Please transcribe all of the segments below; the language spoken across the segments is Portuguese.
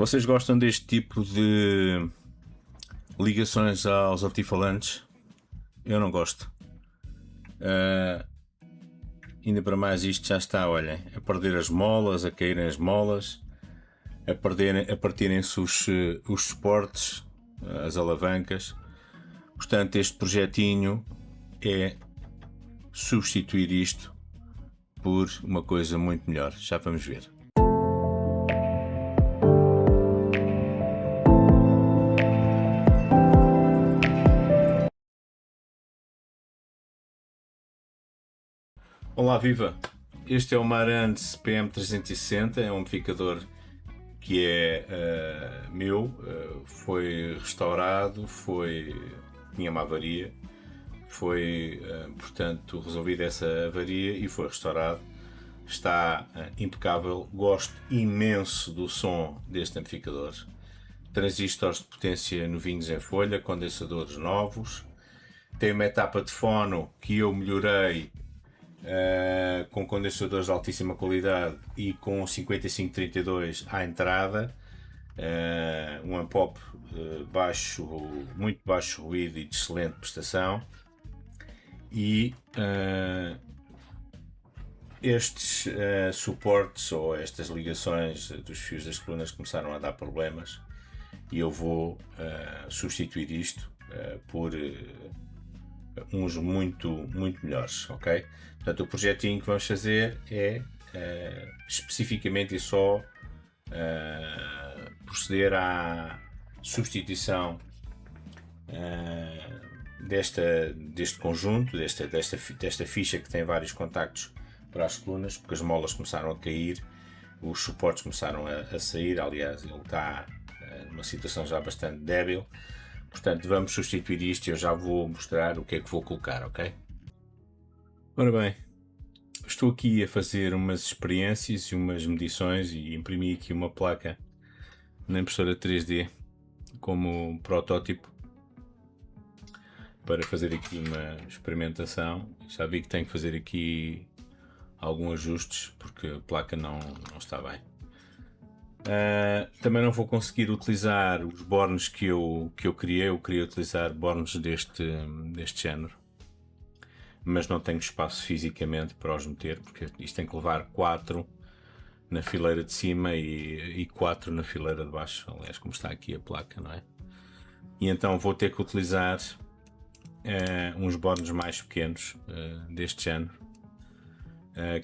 Vocês gostam deste tipo de ligações aos altifalantes? Eu não gosto. Ainda para mais isto já está, olhem, a perder as molas, a caírem as molas, a partirem-se os suportes, as alavancas. Portanto, este projetinho é substituir isto por uma coisa muito melhor. Já vamos ver. Olá, viva! Este é o Marantz PM360, é um amplificador que é meu, foi restaurado, tinha uma avaria, foi, portanto, resolvida essa avaria e foi restaurado. Está impecável, gosto imenso do som deste amplificador. Transistores de potência novinhos em folha, condensadores novos. Tem uma etapa de fono que eu melhorei com condensadores de altíssima qualidade e com 5532 à entrada, um amp-op baixo, muito baixo ruído e de excelente prestação, e estes suportes ou estas ligações dos fios das colunas começaram a dar problemas e eu vou substituir isto por uns muito melhores, ok? Portanto, o projetinho que vamos fazer é especificamente e só proceder à substituição deste conjunto, desta ficha que tem vários contactos para as colunas, porque as molas começaram a cair, os suportes começaram a sair, aliás ele está numa situação já bastante débil. Portanto, vamos substituir isto e eu já vou mostrar o que é que vou colocar, ok? Ora bem, estou aqui a fazer umas experiências e umas medições e imprimi aqui uma placa na impressora 3D como protótipo para fazer aqui uma experimentação. Já vi que tenho que fazer aqui alguns ajustes porque a placa não está bem. Também não vou conseguir utilizar os bornes que eu criei. Eu queria utilizar bornes deste género, mas não tenho espaço fisicamente para os meter, porque isto tem que levar 4 na fileira de cima e 4 na fileira de baixo, aliás, como está aqui a placa, não é? E então vou ter que utilizar uns bornes mais pequenos deste género,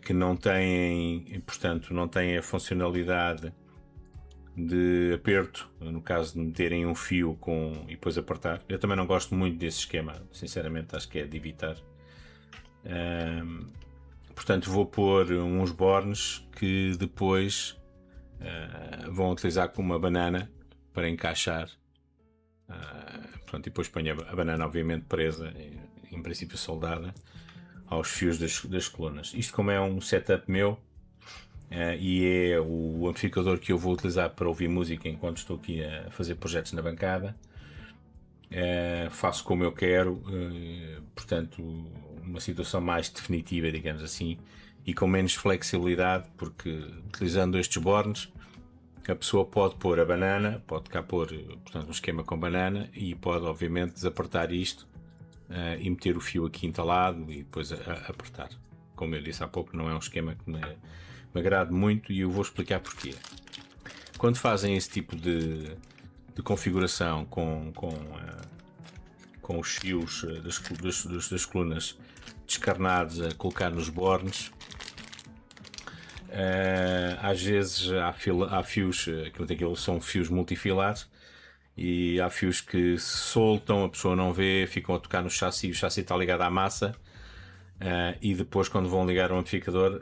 que não têm, portanto, não têm a funcionalidade de aperto, no caso de meterem um fio e depois apertar. Eu também não gosto muito desse esquema, sinceramente acho que é de evitar. Portanto, vou pôr uns bornes que depois vão utilizar com uma banana para encaixar. Pronto, e depois ponho a banana obviamente presa, em princípio soldada, aos fios das colunas. Isto, como é um setup meu, e é o amplificador que eu vou utilizar para ouvir música enquanto estou aqui a fazer projetos na bancada, faço como eu quero, portanto uma situação mais definitiva, digamos assim, e com menos flexibilidade, porque utilizando estes bornes a pessoa pode pôr a banana, pode cá pôr, portanto, um esquema com banana, e pode obviamente desapertar isto e meter o fio aqui entalado e depois apertar. Como eu disse há pouco, não é um esquema que me agrada muito e eu vou explicar porquê. Quando fazem esse tipo de configuração com os fios das colunas descarnados a colocar nos bornes, às vezes há fios, aquilo são fios multifilares, e há fios que se soltam, a pessoa não vê, ficam a tocar no chassi, o chassi está ligado à massa, e depois quando vão ligar o amplificador,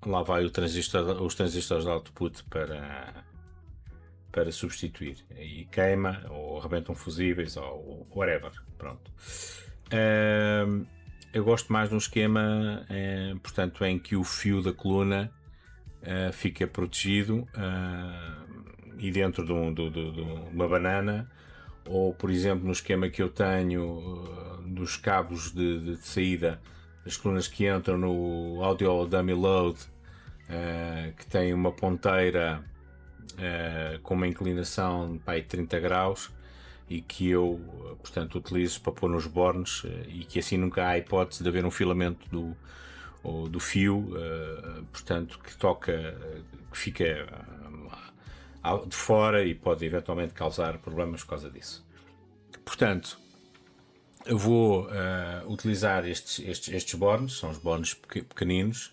lá vai os transistores de output para substituir, e queima ou arrebentam fusíveis ou whatever. Pronto. Eu gosto mais de um esquema, portanto, em que o fio da coluna fica protegido e dentro de uma banana, ou por exemplo no esquema que eu tenho dos cabos de saída das colunas que entram no Audio Dummy Load, que tem uma ponteira com uma inclinação de 30 graus e que eu, portanto, utilizo para pôr nos bornes, e que assim nunca há hipótese de haver um filamento do fio, portanto, que toca, que fica de fora e pode eventualmente causar problemas por causa disso. Portanto, eu vou utilizar estes bornes, são os bornes pequeninos,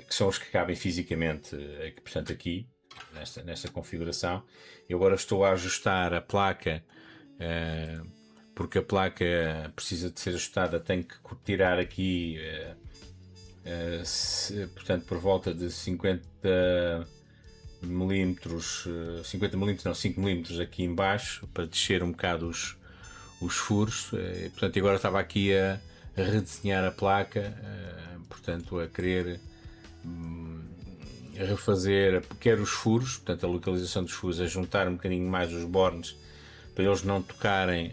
que são os que cabem fisicamente, portanto, aqui, nesta configuração. Eu agora estou a ajustar a placa, porque a placa precisa de ser ajustada, tenho que tirar aqui, portanto, por volta de 50 milímetros, 5 milímetros aqui em baixo, para descer um bocado os furos. Portanto, agora estava aqui a redesenhar a placa, portanto, a querer refazer, quer os furos, portanto, a localização dos furos, a juntar um bocadinho mais os bornes para eles não tocarem,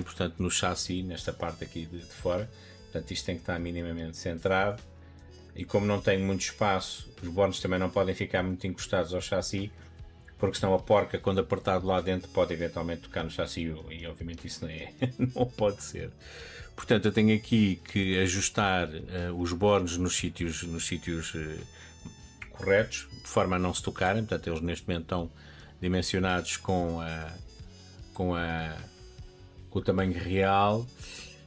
portanto, no chassi, nesta parte aqui de fora. Portanto, isto tem que estar minimamente centrado. E como não tenho muito espaço, os bornes também não podem ficar muito encostados ao chassi, porque senão a porca, quando apertado lá dentro, pode eventualmente tocar no chassi, e obviamente isso não pode ser. Portanto, eu tenho aqui que ajustar os bornes nos sítios corretos, de forma a não se tocarem. Portanto, eles neste momento estão dimensionados com o tamanho real,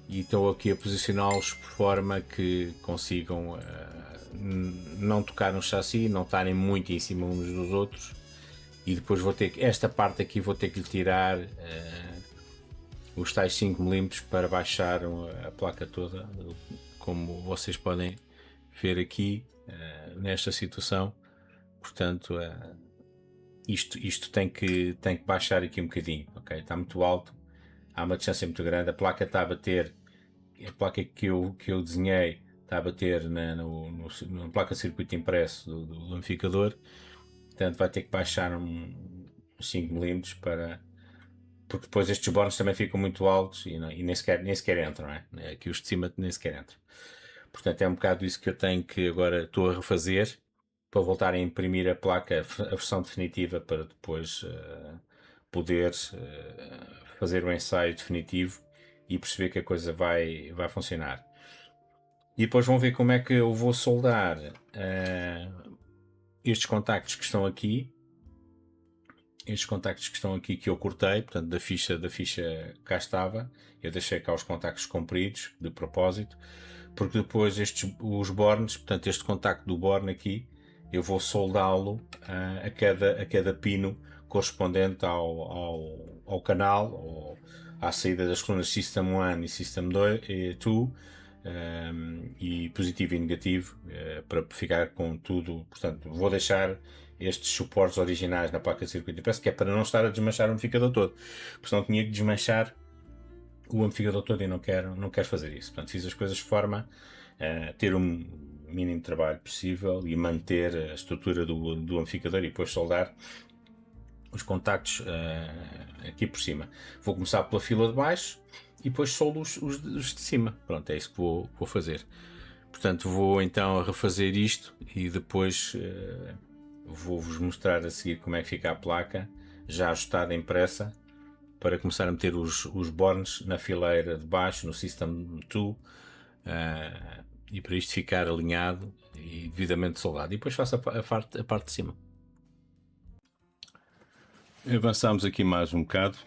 e estou aqui a posicioná-los por forma que consigam não tocar no chassi, não estarem muito em cima uns dos outros. E depois esta parte aqui vou ter que lhe tirar os tais 5 mm para baixar a placa toda, como vocês podem ver aqui nesta situação. Portanto, isto tem que baixar aqui um bocadinho, ok? Está muito alto, há uma distância muito grande, a placa está a bater, a placa que eu desenhei está a bater na placa de circuito impresso do amplificador. Portanto, vai ter que baixar uns 5 mm porque depois estes bornes também ficam muito altos e nem sequer entram, não é? Aqui os de cima nem sequer entram. Portanto, é um bocado isso que eu tenho que agora estou a refazer, para voltar a imprimir a placa, a versão definitiva, para depois poder fazer o ensaio definitivo e perceber que a coisa vai funcionar. E depois vão ver como é que eu vou soldar estes contactos que estão aqui. Estes contactos que estão aqui que eu cortei, portanto, da ficha cá estava. Eu deixei cá os contactos compridos, de propósito, porque depois os bornes, portanto, este contacto do borne aqui, eu vou soldá-lo a cada pino correspondente ao canal, ou à saída das colunas System 1 e System 2, e positivo e negativo, para ficar com tudo. Portanto, vou deixar estes suportes originais na placa de circuito impresso, que é para não estar a desmanchar o amplificador todo, porque senão tinha que desmanchar o amplificador todo, e não quero fazer isso. Portanto, fiz as coisas de forma a ter um mínimo trabalho possível e manter a estrutura do amplificador, e depois soldar os contactos aqui por cima. Vou começar pela fila de baixo e depois soldo os de cima. Pronto, é isso que vou fazer. Portanto, vou então refazer isto e depois vou-vos mostrar a seguir como é que fica a placa já ajustada, impressa, para começar a meter os bornes na fileira de baixo, no System 2, e para isto ficar alinhado e devidamente soldado. E depois faço a parte de cima. Avançamos aqui mais um bocado.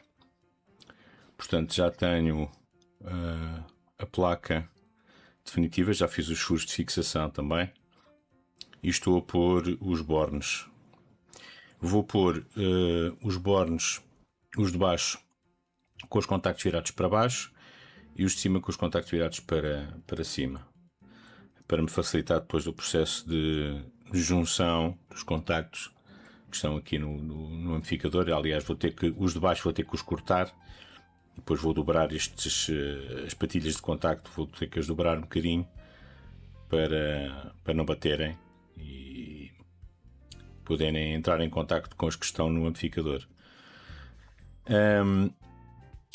Portanto, já tenho a placa definitiva, já fiz os furos de fixação também, e estou a pôr os bornes. Vou pôr os bornes, os de baixo com os contactos virados para baixo e os de cima com os contactos virados para cima, para me facilitar depois o processo de junção dos contactos que estão aqui no amplificador. Aliás, os de baixo vou ter que os cortar, depois vou dobrar as patilhas de contacto, vou ter que as dobrar um bocadinho para não baterem e poderem entrar em contacto com os que estão no amplificador.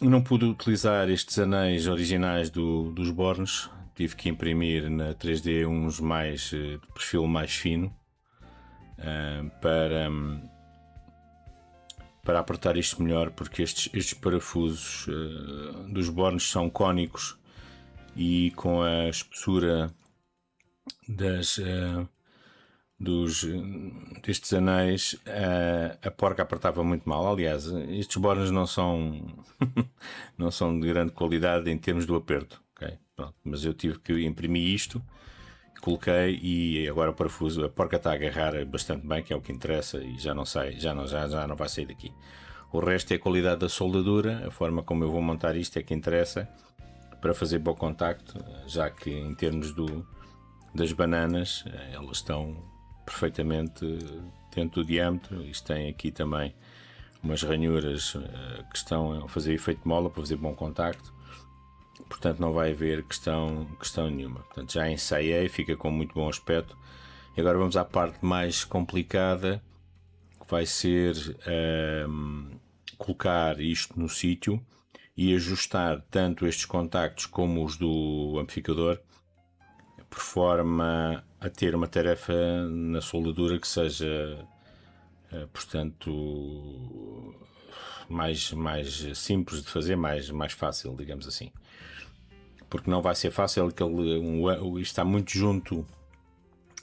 Não pude utilizar estes anéis originais dos bornes, tive que imprimir na 3D uns de perfil mais fino, para apertar isto melhor, porque estes parafusos dos bornes são cónicos e com a espessura destes anéis, a porca apertava muito mal. Aliás, estes bornes não são não são de grande qualidade em termos do aperto, okay? Pronto, mas eu tive que imprimir isto, coloquei, e agora o parafuso, a porca está a agarrar bastante bem, que é o que interessa, e já não sai, já não vai sair daqui. O resto é a qualidade da soldadura, a forma como eu vou montar isto é que interessa para fazer bom contacto, já que em termos das bananas, elas estão perfeitamente dentro do diâmetro. Isto tem aqui também umas ranhuras que estão a fazer efeito de mola para fazer bom contacto, portanto não vai haver questão nenhuma. Portanto, já ensaiei, fica com muito bom aspecto. E agora vamos à parte mais complicada, que vai ser colocar isto no sítio e ajustar tanto estes contactos como os do amplificador, por forma a ter uma tarefa na soldadura que seja, portanto, mais simples de fazer, mais fácil, digamos assim. Porque não vai ser fácil, isto está muito junto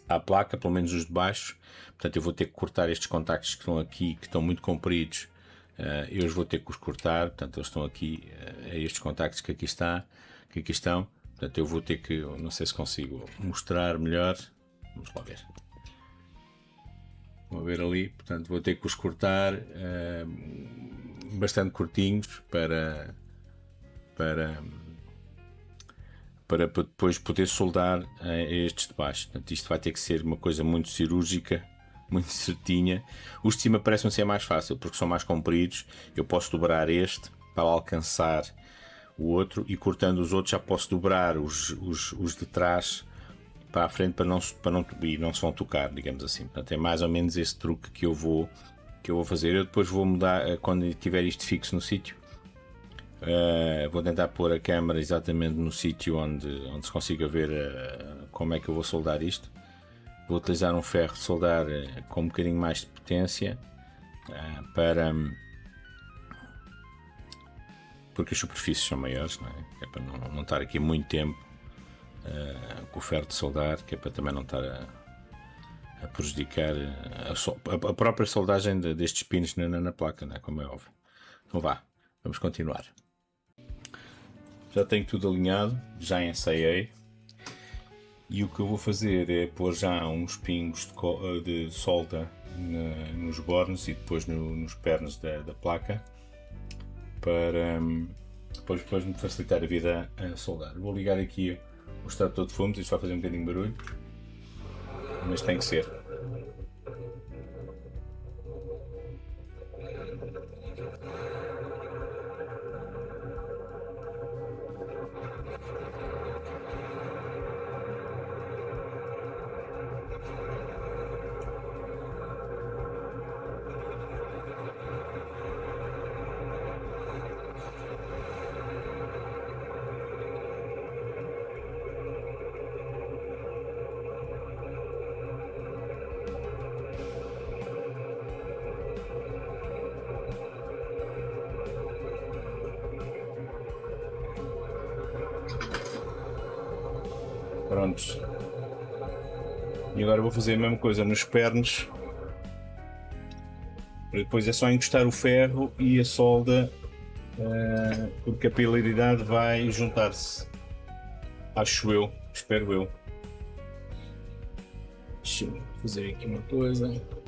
à placa, pelo menos os de baixo, portanto eu vou ter que cortar estes contactos que estão aqui, que estão muito compridos, eu os vou ter que os cortar, portanto eles estão aqui, estes contactos que aqui estão. Portanto, eu vou ter que, não sei se consigo mostrar melhor, vamos lá ver. Vou ver ali, portanto, vou ter que os cortar bastante curtinhos para depois poder soldar estes de baixo. Portanto, isto vai ter que ser uma coisa muito cirúrgica, muito certinha. Os de cima parecem ser mais fácil, porque são mais compridos. Eu posso dobrar este para alcançar o outro, e cortando os outros já posso dobrar os de trás para a frente, para não se vão tocar, digamos assim. Portanto, é mais ou menos esse truque que eu vou fazer. Eu depois vou mudar, quando tiver isto fixo no sítio, vou tentar pôr a câmera exatamente no sítio onde se consiga ver como é que eu vou soldar isto. Vou utilizar um ferro de soldar com um bocadinho mais de potência, porque as superfícies são maiores, não é? É para não estar aqui muito tempo com o ferro de soldar, que é para também não estar a prejudicar a própria soldagem destes pinos na placa, não é? Como é óbvio. Então vamos continuar. Já tenho tudo alinhado, já ensaiei, e o que eu vou fazer é pôr já uns pingos de solda nos bornes e depois nos pernos da placa, para depois me facilitar a vida a soldar. Vou ligar aqui o extrator de fumos, isto vai fazer um bocadinho de barulho, mas tem que ser. Prontos. E agora vou fazer a mesma coisa nos pernos. Depois é só encostar o ferro e a solda, porque a capilaridade vai juntar-se. Acho eu, espero eu. Deixa eu fazer aqui uma coisa.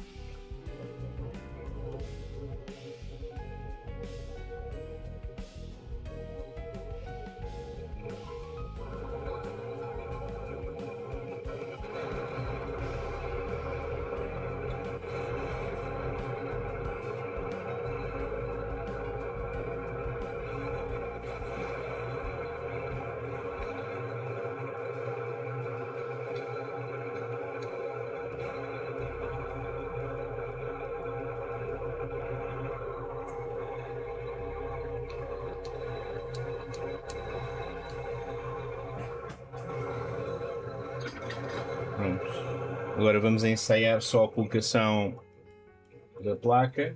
Agora vamos ensaiar só a colocação da placa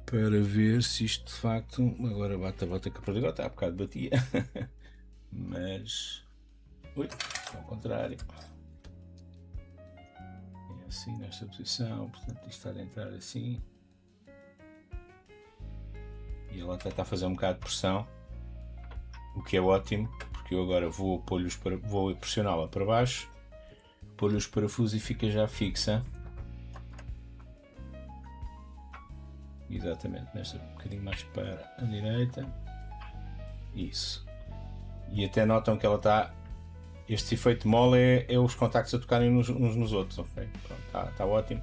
para ver se isto de facto agora bate a bota que a agora está, há bocado batia mas ao contrário é assim nesta posição, portanto isto está a entrar assim e ela está a fazer um bocado de pressão, o que é ótimo porque eu agora vou pressioná-la para baixo, pôr-lhe os parafusos e fica já fixa. Exatamente, nesta um bocadinho mais para a direita. Isso. E até notam que ela está. Este efeito mole é os contactos a tocarem uns nos outros. Ok? Pronto, está ótimo.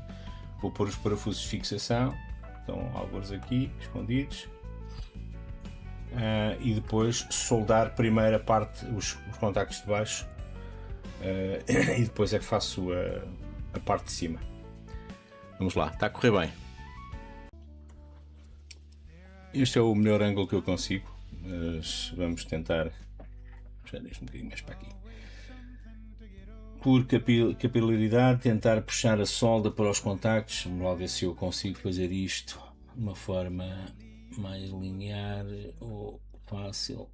Vou pôr os parafusos de fixação. Estão alguns aqui, escondidos. E depois soldar primeiro a parte, os contactos de baixo. E depois é que faço a parte de cima. Vamos lá, está a correr bem. Este é o melhor ângulo que eu consigo, mas vamos tentar. Já deixo um bocadinho mais para aqui. Por capilaridade, tentar puxar a solda para os contactos. Vamos lá ver se eu consigo fazer isto de uma forma mais linear ou fácil.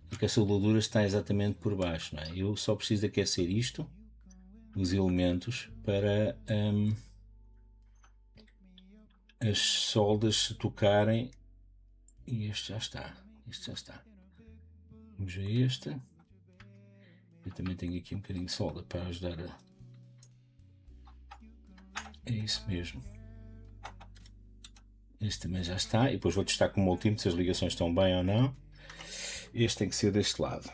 Porque a soldadura está exatamente por baixo, não é? Eu só preciso de aquecer isto, os elementos, para as soldas se tocarem. E este já está. Vamos a este. Eu também tenho aqui um bocadinho de solda para ajudar a... É isso mesmo. Este também já está. E depois vou testar com o multímetro se as ligações estão bem ou não. Este tem que ser deste lado.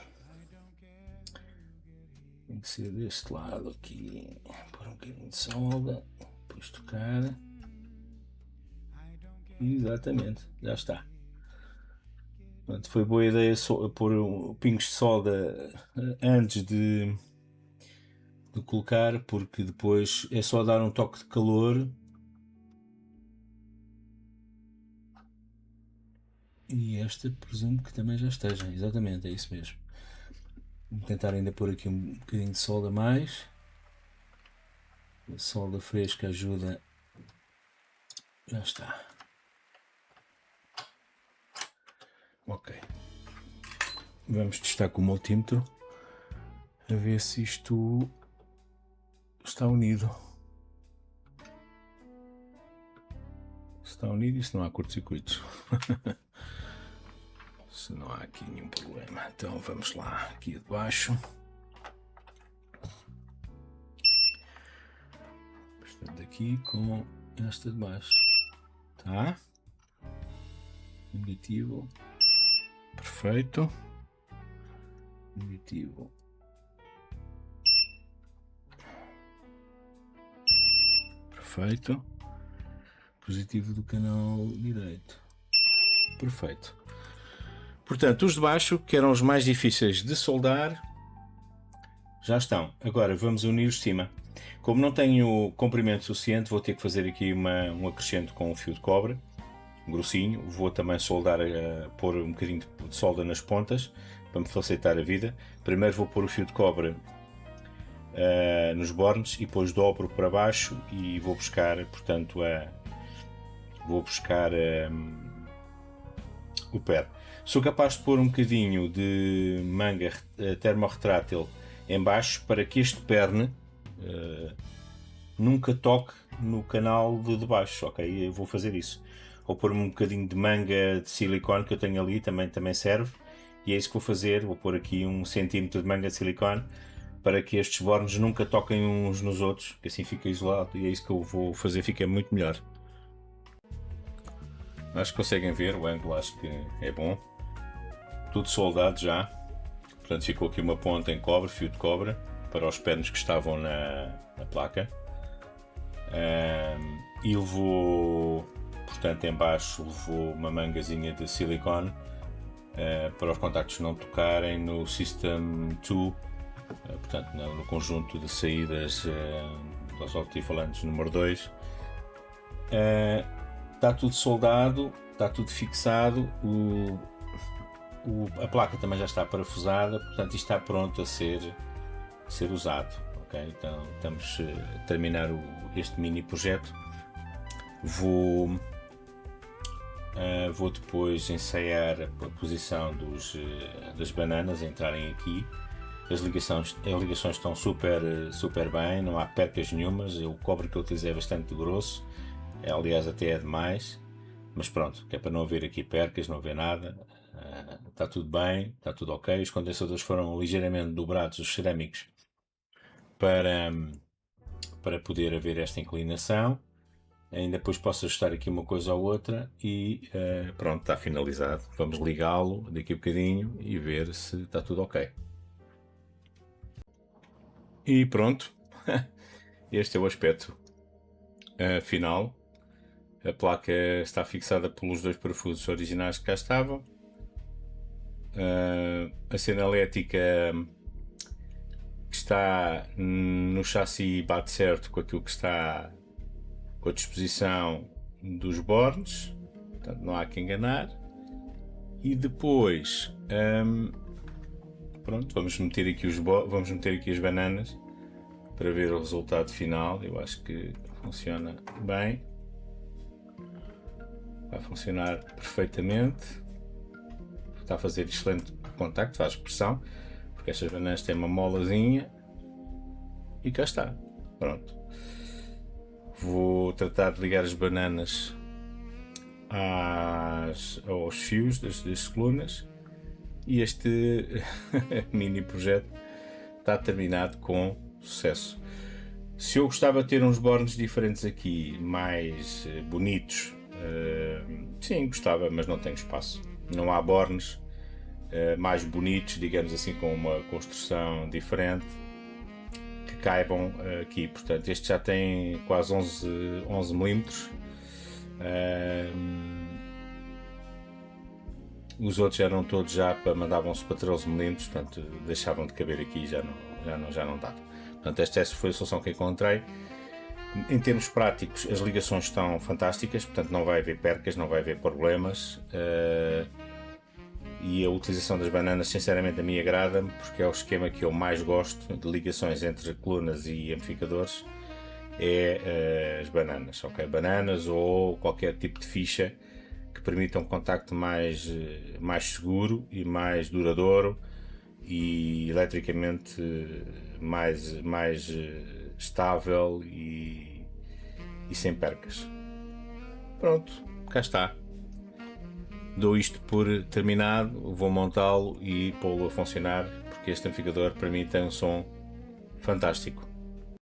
Tem que ser deste lado aqui. Pôr um bocadinho de solda. Depois tocar. Exatamente. Já está. Portanto, foi boa ideia pôr pingos de solda antes de colocar, porque depois é só dar um toque de calor e esta presumo que também já esteja, exatamente, é isso mesmo. Vou tentar ainda pôr aqui um bocadinho de solda a mais. A solda fresca ajuda. Já está. Ok. Vamos testar com o multímetro a ver se isto está unido. Se está unido e se não há curto-circuito. Se não há aqui nenhum problema. Então vamos lá, aqui debaixo. Portanto, aqui com esta de baixo. Tá? Negativo. Perfeito. Negativo. Perfeito. Positivo do canal direito. Perfeito. Portanto, os de baixo, que eram os mais difíceis de soldar, já estão. Agora vamos unir os de cima. Como não tenho comprimento suficiente, vou ter que fazer aqui um acrescento com um fio de cobre, grossinho. Vou também soldar, pôr um bocadinho de solda nas pontas, para me facilitar a vida. Primeiro vou pôr o fio de cobre nos bornes e depois dobro para baixo e vou buscar, portanto, o pé. Sou capaz de pôr um bocadinho de manga termorretrátil em baixo para que este perne nunca toque no canal de baixo, ok? Eu vou fazer isso. Ou pôr um bocadinho de manga de silicone que eu tenho ali, também serve. E é isso que vou fazer. Vou pôr aqui 1 centímetro de manga de silicone para que estes bornes nunca toquem uns nos outros, que assim fica isolado. E é isso que eu vou fazer, fica muito melhor. Acho que conseguem ver o ângulo, acho que é bom. Tudo soldado já. Portanto, ficou aqui uma ponta em cobre, fio de cobre, para os pernos que estavam na placa. E levou, portanto, em baixo levou uma mangazinha de silicone para os contactos não tocarem no System 2, portanto, no conjunto de saídas dos altifalantes número 2. Está tudo soldado, está tudo fixado. A placa também já está parafusada, portanto isto está pronto a ser usado. Okay? Então estamos a terminar este mini projeto. Vou depois ensaiar a posição das bananas a entrarem aqui. As ligações estão super bem, não há percas nenhumas. O cobre que eu utilizei é bastante grosso, aliás até é demais, mas pronto, que é para não haver aqui percas, não haver nada. Está tudo bem, está tudo ok. Os condensadores foram ligeiramente dobrados, os cerâmicos, para poder haver esta inclinação. Ainda depois posso ajustar aqui uma coisa ou outra e pronto, está finalizado. Vamos ligá-lo daqui a bocadinho e ver se está tudo ok. E pronto, este é o aspecto final. A placa está fixada pelos 2 parafusos originais que cá estavam. A senalética que está no chassi bate certo com aquilo que está com a disposição dos bornes, portanto não há que enganar. E depois pronto, vamos meter aqui as bananas para ver o resultado final. Eu acho que funciona bem, vai funcionar perfeitamente, está a fazer excelente contacto, faz pressão, porque estas bananas têm uma molazinha e cá está, pronto. Vou tratar de ligar as bananas aos fios das colunas e este mini projeto está terminado com sucesso. Se eu gostava de ter uns bornes diferentes aqui, mais bonitos, sim, gostava, mas não tenho espaço. Não há bornes mais bonitos, digamos assim, com uma construção diferente, que caibam aqui. Portanto, este já tem quase 11 milímetros. Os outros eram todos mandavam-se para 13 milímetros, portanto deixavam de caber aqui, já não dava. Portanto, esta foi a solução que encontrei. Em termos práticos, as ligações estão fantásticas, portanto não vai haver percas, não vai haver problemas. E a utilização das bananas, sinceramente, a mim agrada-me, porque é o esquema que eu mais gosto de ligações entre colunas e amplificadores, é as bananas, ok? Bananas ou qualquer tipo de ficha que permita um contacto mais seguro e mais duradouro e eletricamente mais estável e sem percas. Pronto, cá está. Dou isto por terminado, vou montá-lo e pô-lo a funcionar, porque este amplificador para mim tem um som fantástico.